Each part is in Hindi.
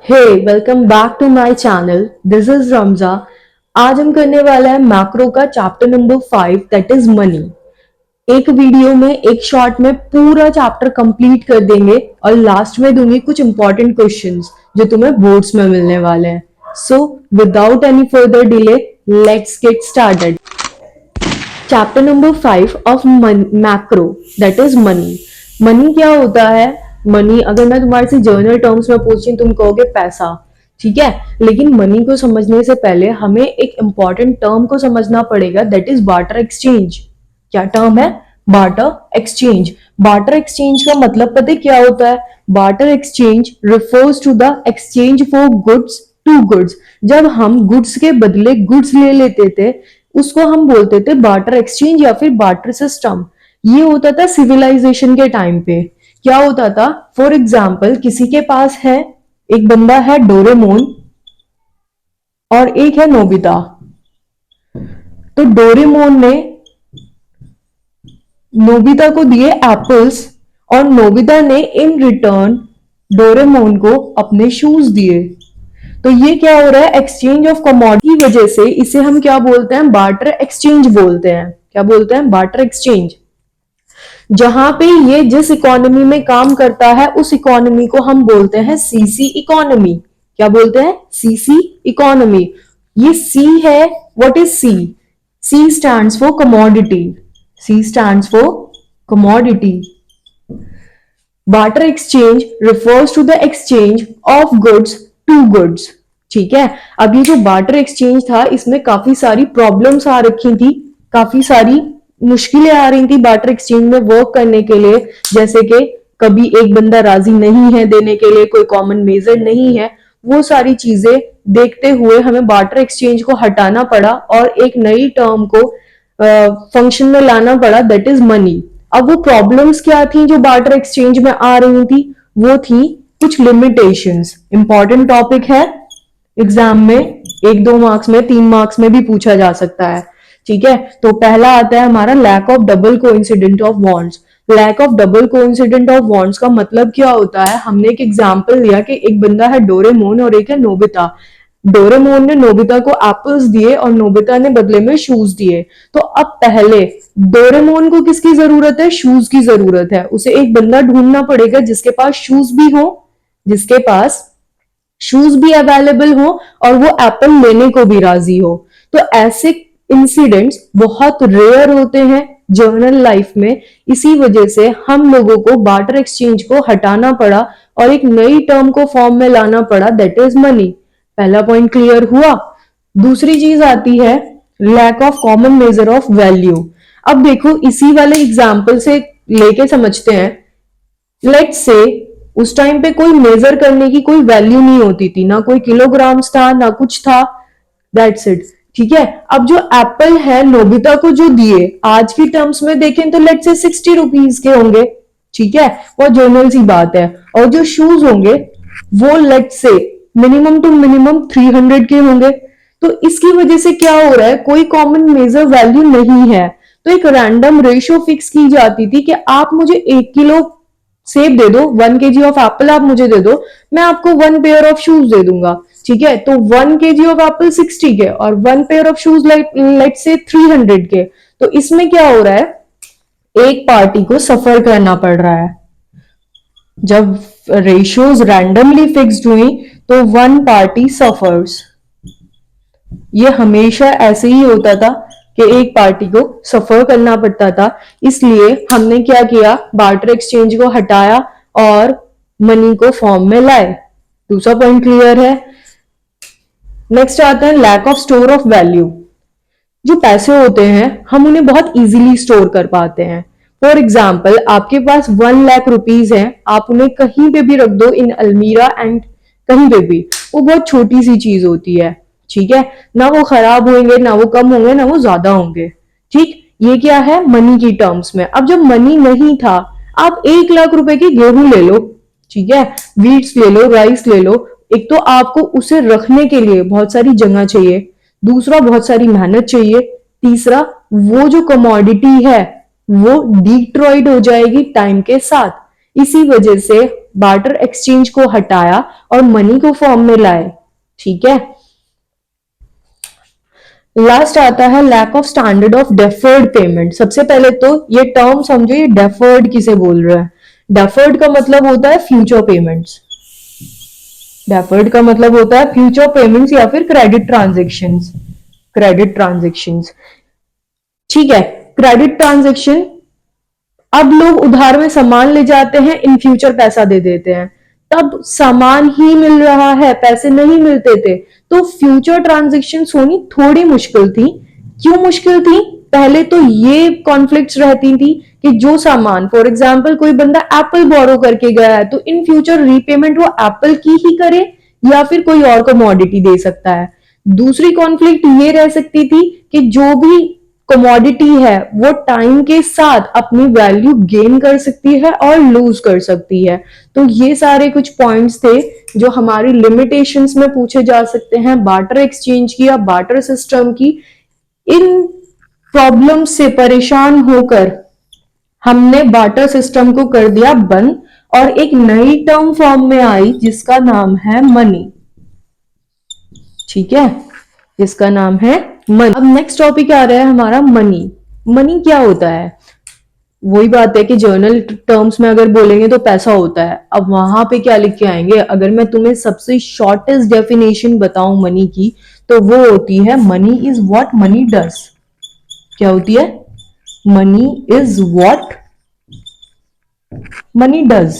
Hey welcome back to my channel. This is Ramja. आज हम करने वाला है मैक्रो का chapter number 5 that is money. एक वीडियो में एक शॉट में पूरा चैप्टर कंप्लीट कर देंगे और लास्ट में दूंगी कुछ इंपॉर्टेंट क्वेश्चंस जो तुम्हें बोर्ड्स में मिलने वाले हैं। So without any further delay let's get started. Chapter number 5 of macro that is money. Money क्या होता है? मनी अगर मैं तुम्हारे से जर्नल टर्म्स में पूछूं तुम कहोगे पैसा, ठीक है। लेकिन मनी को समझने से पहले हमें एक इंपॉर्टेंट टर्म को समझना पड़ेगा दैट इज बार्टर एक्सचेंज। क्या टर्म है? Barter exchange. बार्टर एक्सचेंज का मतलब पता है क्या होता है? Barter exchange refers to the exchange for goods to goods. जब हम गुड्स के बदले गुड्स ले लेते थे उसको हम बोलते थे बार्टर एक्सचेंज या फिर बार्टर सिस्टम। ये होता था सिविलाइजेशन के टाइम पे। क्या होता था? फॉर एग्जाम्पल किसी के पास है, एक बंदा है डोरेमोन और एक है नोबिता। तो डोरेमोन ने नोबिता को दिए एप्पल्स और नोबिता ने इन रिटर्न डोरेमोन को अपने शूज दिए। तो ये क्या हो रहा है? एक्सचेंज ऑफ कमोडिटी की वजह से इसे हम क्या बोलते हैं? बार्टर एक्सचेंज बोलते हैं। क्या बोलते हैं? Barter exchange. जहां पे ये जिस इकोनॉमी में काम करता है उस इकोनॉमी को हम बोलते हैं सीसी इकोनॉमी। क्या बोलते हैं? CC economy. ये सी है। What is C? C stands for commodity. C stands for commodity. Barter exchange refers to the exchange of goods to goods. ठीक है। अब ये जो बार्टर एक्सचेंज था इसमें काफी सारी प्रॉब्लम्स आ रखी थी, काफी सारी मुश्किलें आ रही थी बार्टर एक्सचेंज में वर्क करने के लिए। जैसे कि कभी एक बंदा राजी नहीं है देने के लिए, कोई कॉमन मेजर नहीं है। वो सारी चीजें देखते हुए हमें बार्टर एक्सचेंज को हटाना पड़ा और एक नई टर्म को फंक्शन में लाना पड़ा दैट इज मनी। अब वो प्रॉब्लम्स क्या थी जो बार्टर एक्सचेंज में आ रही थी? वो थी कुछ लिमिटेशंस। इंपॉर्टेंट टॉपिक है, एग्जाम में 1-2 मार्क्स में 3 मार्क्स में भी पूछा जा सकता है। ठीक है। तो पहला आता है हमारा lack of double coincident of bonds. Lack of double coincident of bonds का मतलब क्या होता है? हमने एक एग्जांपल लिया कि एक बंदा है डोरेमोन और एक है नोबिता। डोरेमोन ने नोबिता को एप्पल्स दिए और नोबिता ने बदले में शूज दिए। तो अब पहले डोरेमोन को किसकी जरूरत है? शूज की जरूरत है। उसे एक बंदा ढूंढना पड़ेगा जिसके पास शूज भी हो, जिसके पास शूज भी अवेलेबल हो और वो एप्पल लेने को भी राजी हो। तो ऐसे इंसिडेंट्स बहुत रेयर होते हैं जर्नल लाइफ में। इसी वजह से हम लोगों को बार्टर एक्सचेंज को हटाना पड़ा और एक नई टर्म को फॉर्म में लाना पड़ा दैट इज मनी। पहला पॉइंट क्लियर हुआ। दूसरी चीज आती है lack of common measure of value. अब देखो इसी वाले एग्जाम्पल से लेके समझते हैं। लेट्स से उस टाइम पे कोई मेजर करने की कोई वैल्यू नहीं होती थी, ना कोई किलोग्राम्स था ना कुछ था। That's it. ठीक है। अब जो एप्पल है नोबिता को जो दिए आज की टर्म्स में देखें तो लेट्स से 60 रुपीज के होंगे। ठीक है। बहुत जनरल सी बात है। और जो शूज होंगे वो let's say minimum to minimum 300 के होंगे। तो इसकी वजह से क्या हो रहा है? कोई कॉमन मेजर वैल्यू नहीं है। तो एक रैंडम रेशियो फिक्स की जाती थी कि आप मुझे 1 किलो सेब दे दो, 1 kg ऑफ एप्पल आप मुझे दे दो, मैं आपको 1 पेयर ऑफ शूज दे दूंगा। ठीक है। तो 1 kg ऑफ एप्पल 60 के और 1 पेयर ऑफ शूज लेट से 300 के। तो इसमें क्या हो रहा है? एक पार्टी को सफर करना पड़ रहा है। जब रेशियोज रैंडमली फिक्स्ड हुई तो वन पार्टी सफर्स। ये हमेशा ऐसे ही होता था कि एक पार्टी को सफर करना पड़ता था। इसलिए हमने क्या किया? बार्टर एक्सचेंज को हटाया और मनी को फॉर्म में लाए। दूसरा पॉइंट क्लियर है। नेक्स्ट आता है lack of store of value. जो पैसे होते हैं हम उन्हें बहुत इजीली स्टोर कर पाते हैं। फॉर एग्जाम्पल आपके पास 1 लाख रुपीज है, आप उन्हें कहीं पे भी रख दो इन अलमीरा एंड कहीं पे भी, वो बहुत छोटी सी चीज होती है। ठीक है। ना वो खराब होंगे, ना वो कम होंगे, ना वो ज्यादा होंगे। ठीक। ये क्या है? मनी की टर्म्स में। अब जब मनी नहीं था, आप 1 लाख रुपए की गेहूं ले लो, ठीक है, वीट्स ले लो, राइस ले लो। एक तो आपको उसे रखने के लिए बहुत सारी जगह चाहिए, दूसरा बहुत सारी मेहनत चाहिए, तीसरा वो जो कमोडिटी है वो डिट्रॉइड हो जाएगी टाइम के साथ। इसी वजह से बार्टर एक्सचेंज को हटाया और मनी को फॉर्म में लाए। ठीक है। लास्ट आता है lack of standard of deferred payment. सबसे पहले तो ये टर्म समझो, ये डेफर्ड किसे बोल रहा है। डेफर्ड का मतलब होता है फ्यूचर पेमेंट्स। डेफर्ड का मतलब होता है फ्यूचर पेमेंट्स या फिर क्रेडिट ट्रांजेक्शन्स। क्रेडिट ट्रांजेक्शन्स, ठीक है। क्रेडिट ट्रांजेक्शन, अब लोग उधार में सामान ले जाते हैं, इन फ्यूचर पैसा दे देते हैं, तब सामान ही मिल रहा है, पैसे नहीं मिलते थे, तो फ्यूचर ट्रांजेक्शन होनी थोड़ी मुश्किल थी। क्यों मुश्किल थी? पहले तो ये कॉन्फ्लिक्ट्स रहती थी कि जो सामान, फॉर एग्जाम्पल कोई बंदा एप्पल बोरो करके गया है तो इन फ्यूचर रीपेमेंट वो एप्पल की ही करे या फिर कोई और कमोडिटी दे सकता है। दूसरी कॉन्फ्लिक्ट ये रह सकती थी कि जो भी कमोडिटी है वो टाइम के साथ अपनी वैल्यू गेन कर सकती है और लूज कर सकती है। तो ये सारे कुछ पॉइंट्स थे जो हमारी लिमिटेशंस में पूछे जा सकते हैं बार्टर एक्सचेंज की या बार्टर सिस्टम की। इन प्रॉब्लम से परेशान होकर हमने बार्टर सिस्टम को कर दिया बंद और एक नई टर्म फॉर्म में आई जिसका नाम है मनी। ठीक है, जिसका नाम है मनी। अब नेक्स्ट टॉपिक आ रहा है हमारा मनी। मनी क्या होता है? वही बात है कि जर्नल टर्म्स में अगर बोलेंगे तो पैसा होता है। अब वहां पे क्या लिख के आएंगे? अगर मैं तुम्हें सबसे शॉर्टेस्ट डेफिनेशन बताऊं मनी की, तो वो होती है money is what money does. क्या होती है? Money is what money does.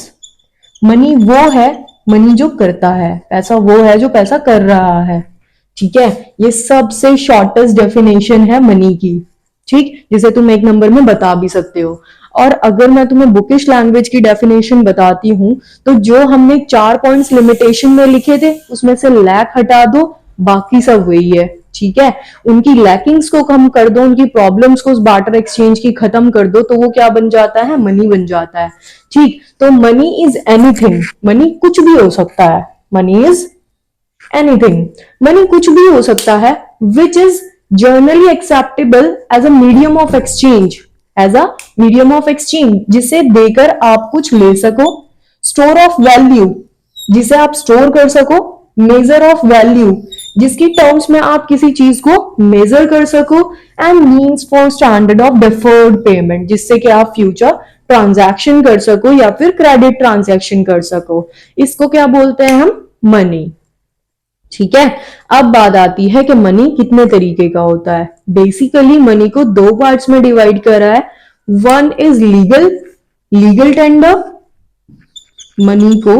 Money वो है, मनी जो करता है, पैसा वो है जो पैसा कर रहा है। ठीक है, ये सबसे शॉर्टेस्ट डेफिनेशन है मनी की। ठीक, जिसे तुम एक नंबर में बता भी सकते हो। और अगर मैं तुम्हें बुकिश लैंग्वेज की डेफिनेशन बताती हूं, तो जो हमने 4 पॉइंट्स लिमिटेशन में लिखे थे उसमें से लैक हटा दो, बाकी सब वही है। ठीक है, उनकी लैकिंग्स को कम कर दो, उनकी प्रॉब्लम्स को उस बार्टर एक्सचेंज की खत्म कर दो, तो वो क्या बन जाता है? मनी बन जाता है। ठीक, तो मनी इज एनीथिंग। मनी कुछ भी हो सकता है। Money is anything. मनी कुछ भी हो सकता है which is generally acceptable as a medium of exchange. As a medium of exchange, जिसे देकर आप कुछ ले सको। स्टोर ऑफ वैल्यू, जिसे आप स्टोर कर सको। मेजर ऑफ वैल्यू, जिसकी टर्म्स में आप किसी चीज को मेजर कर सको। And means for standard of deferred payment, जिससे कि आप फ्यूचर ट्रांजैक्शन कर सको या फिर क्रेडिट ट्रांजैक्शन कर सको। इसको क्या बोलते हैं हम? मनी। ठीक है, अब बात आती है कि मनी कितने तरीके का होता है। बेसिकली मनी को 2 पार्ट्स में डिवाइड करा है। One is legal, legal tender. Money को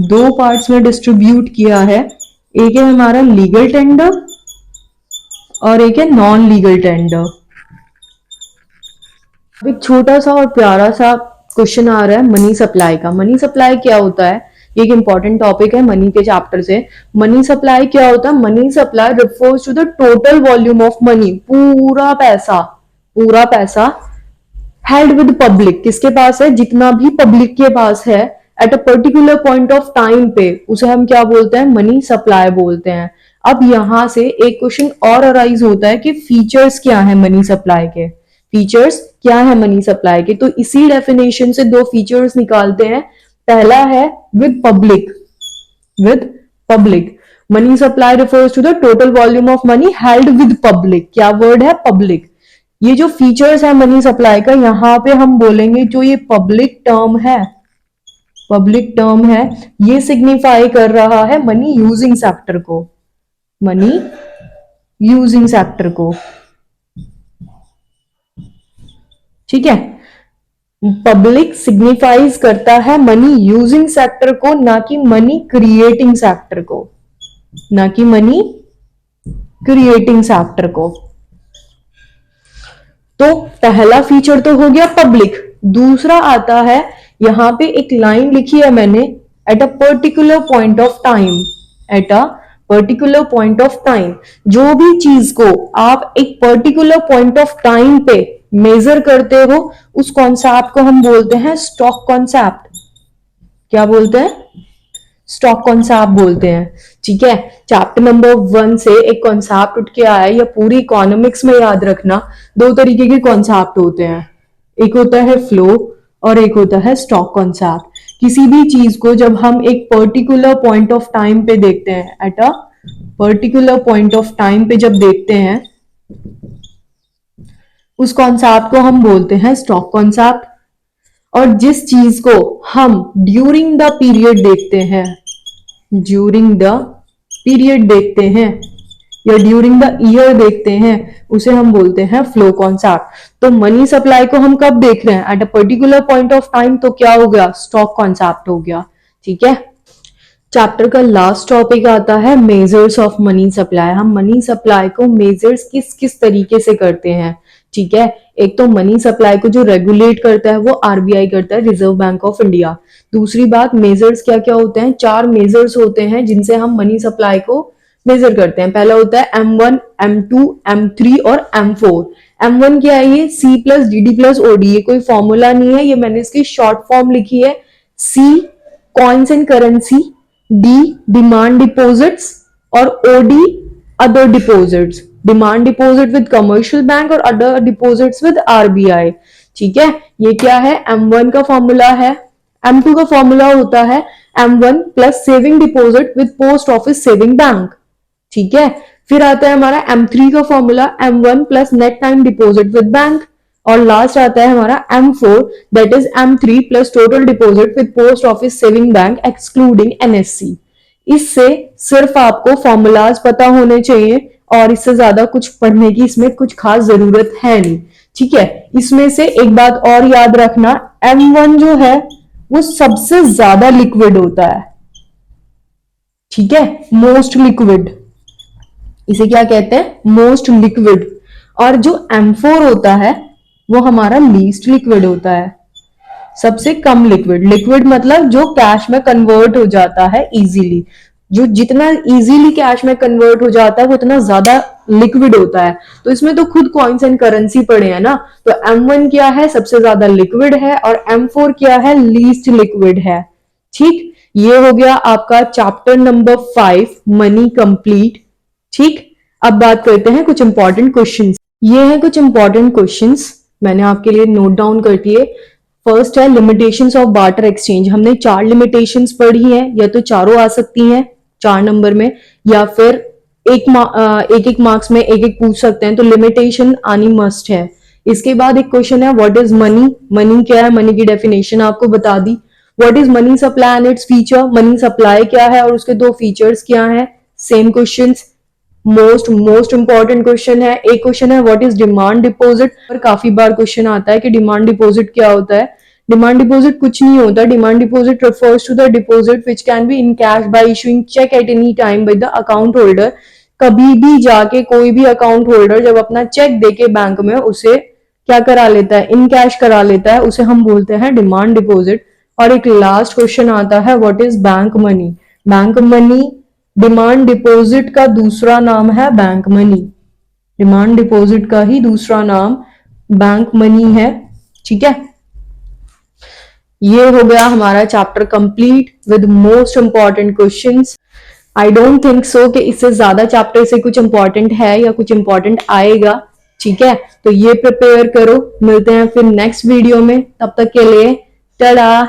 2 पार्ट्स में डिस्ट्रीब्यूट किया है। एक है हमारा लीगल टेंडर और एक है नॉन लीगल टेंडर। अब एक छोटा सा और प्यारा सा क्वेश्चन आ रहा है मनी सप्लाई का। मनी सप्लाई क्या होता है? ये एक इंपॉर्टेंट टॉपिक है मनी के चैप्टर से। मनी सप्लाई क्या होता है? Money supply refers to the total volume of money. पूरा पैसा, पूरा पैसा हेल्ड विद पब्लिक। किसके पास है? जितना भी पब्लिक के पास है at a particular point of time पे, उसे हम क्या बोलते हैं? मनी सप्लाई बोलते हैं। अब यहां से एक क्वेश्चन और अराइज होता है कि फीचर्स क्या है मनी सप्लाई के। फीचर्स क्या है मनी सप्लाई के? तो इसी डेफिनेशन से 2 फीचर्स निकालते हैं। पहला है with public. With public, money supply refers to the total volume of money held with public. क्या वर्ड है? पब्लिक। ये जो फीचर्स है मनी सप्लाई का, यहां पे हम बोलेंगे जो ये पब्लिक टर्म है, पब्लिक टर्म है, ये सिग्निफाई कर रहा है मनी यूजिंग सेक्टर को। मनी यूजिंग सेक्टर को। ठीक है, पब्लिक सिग्निफाइज करता है मनी यूजिंग सेक्टर को, ना कि मनी क्रिएटिंग सेक्टर को, ना कि मनी क्रिएटिंग सेक्टर को। तो पहला फीचर तो हो गया पब्लिक। दूसरा आता है, यहां पे एक लाइन लिखी है मैंने, at a particular point of time. At a particular point of time, जो भी चीज को आप एक पर्टिकुलर पॉइंट ऑफ टाइम पे मेजर करते हो, उस कॉन्सेप्ट को हम बोलते हैं स्टॉक कॉन्सेप्ट। क्या बोलते हैं? स्टॉक कॉन्सेप्ट बोलते हैं। ठीक है, चैप्टर नंबर 1 से एक कॉन्सेप्ट उठ के आया है, या पूरी इकोनॉमिक्स में याद रखना। 2 तरीके के कॉन्सेप्ट होते हैं, एक होता है फ्लो और एक होता है स्टॉक कॉन्सेप्ट। किसी भी चीज को जब हम एक पर्टिकुलर पॉइंट ऑफ टाइम पे देखते हैं, at a particular point of time पे जब देखते हैं, उस कॉन्सेप्ट को हम बोलते हैं स्टॉक कॉन्सेप्ट। और जिस चीज को हम ड्यूरिंग द पीरियड देखते हैं, ड्यूरिंग द पीरियड देखते हैं या ड्यूरिंग द ईयर देखते हैं, उसे हम बोलते हैं फ्लो कॉन्सेप्ट। तो मनी सप्लाई को हम कब देख रहे हैं? At a particular point of time, तो क्या हो गया? स्टॉक कॉन्सेप्ट हो गया। ठीक है, चैप्टर का लास्ट टॉपिक आता है मेजर्स ऑफ मनी सप्लाई। हम मनी सप्लाई को मेजर्स किस किस तरीके से करते हैं। ठीक है, एक तो मनी सप्लाई को जो रेगुलेट करता है वो आरबीआई करता है, रिजर्व बैंक ऑफ इंडिया। दूसरी बात, मेजर्स क्या क्या होते हैं? 4 मेजर्स होते हैं जिनसे हम मनी सप्लाई को मेजर करते हैं। पहला होता है M1, M2, M3 और M4। M1 क्या है? ये C plus DD plus OD। ये कोई फॉर्मूला नहीं है, ये मैंने इसकी शॉर्ट फॉर्म लिखी है। C coins and currency, D demand deposits और OD other deposits. Demand deposit with commercial bank और अदर डिपॉजिट्स विद आरबीआई। ठीक है, ये क्या है? M1 का फॉर्मूला है। M2 का फॉर्मूला होता है M1 plus saving deposit with post office saving bank. ठीक है, फिर आता है हमारा M3 का formula M1 plus net time deposit with bank. और लास्ट आता है हमारा M4 that is M3 plus total deposit with post office saving bank excluding NSC। इससे सिर्फ आपको फॉर्मूलाज पता होने चाहिए और इससे ज्यादा कुछ पढ़ने की इसमें कुछ खास जरूरत है नहीं। ठीक है, इसमें से एक बात और याद रखना, M1 जो है वो सबसे ज्यादा लिक्विड होता है। ठीक है, मोस्ट लिक्विड, इसे क्या कहते हैं? Most liquid. और जो M4 होता है वो हमारा लीस्ट लिक्विड होता है, सबसे कम लिक्विड। लिक्विड मतलब जो कैश में कन्वर्ट हो जाता है इजीली। जो जितना इजीली कैश में कन्वर्ट हो जाता है वो उतना ज्यादा लिक्विड होता है। तो इसमें तो खुद कॉइन्स एंड करेंसी पड़े हैं ना। तो M1 क्या है? सबसे ज्यादा लिक्विड है। और M4 क्या है? लीस्ट लिक्विड है। ठीक, ये हो गया आपका चैप्टर नंबर 5 मनी कंप्लीट। ठीक, अब बात करते हैं कुछ इंपॉर्टेंट क्वेश्चंस। ये हैं कुछ इंपॉर्टेंट क्वेश्चंस, मैंने आपके लिए नोट डाउन कर दिए। फर्स्ट है लिमिटेशंस ऑफ बार्टर एक्सचेंज। हमने 4 लिमिटेशंस पढ़ी हैं, या तो चारों आ सकती हैं 4 नंबर में, या फिर एक मार्क्स में एक एक पूछ सकते हैं। तो लिमिटेशन आनी मस्ट है। इसके बाद एक क्वेश्चन है व्हाट इज मनी। मनी क्या है? मनी की डेफिनेशन आपको बता दी। What is money supply and its feature. Money supply क्या है और उसके 2 फीचर्स क्या हैं? Same questions. Most important question है। एक क्वेश्चन है व्हाट इज डिमांड डिपॉजिट। और काफी बार क्वेश्चन आता है कि डिमांड डिपॉजिट क्या होता है। डिमांड डिपॉजिट कुछ नहीं होता। Demand deposit refers to the deposit which can be in cash by issuing check at any time by the account holder। कभी भी जाके कोई भी अकाउंट होल्डर जब अपना चेक देके बैंक में उसे क्या करा लेता है? इन कैश करा लेता है, उसे हम बोलते हैं डिमांड डिपॉजिट। और एक लास्ट क्वेश्चन आता है what is bank money. Bank money demand deposit का दूसरा नाम है बैंक मनी। डिमांड डिपॉजिट का ही दूसरा नाम बैंक मनी है। ठीक है, ये हो गया हमारा chapter complete with most important questions. I don't think so कि इससे ज्यादा चैप्टर से कुछ इंपॉर्टेंट है या कुछ इंपॉर्टेंट आएगा। ठीक है, तो ये प्रिपेयर करो। मिलते हैं फिर नेक्स्ट वीडियो में, तब तक के लिए टाटा।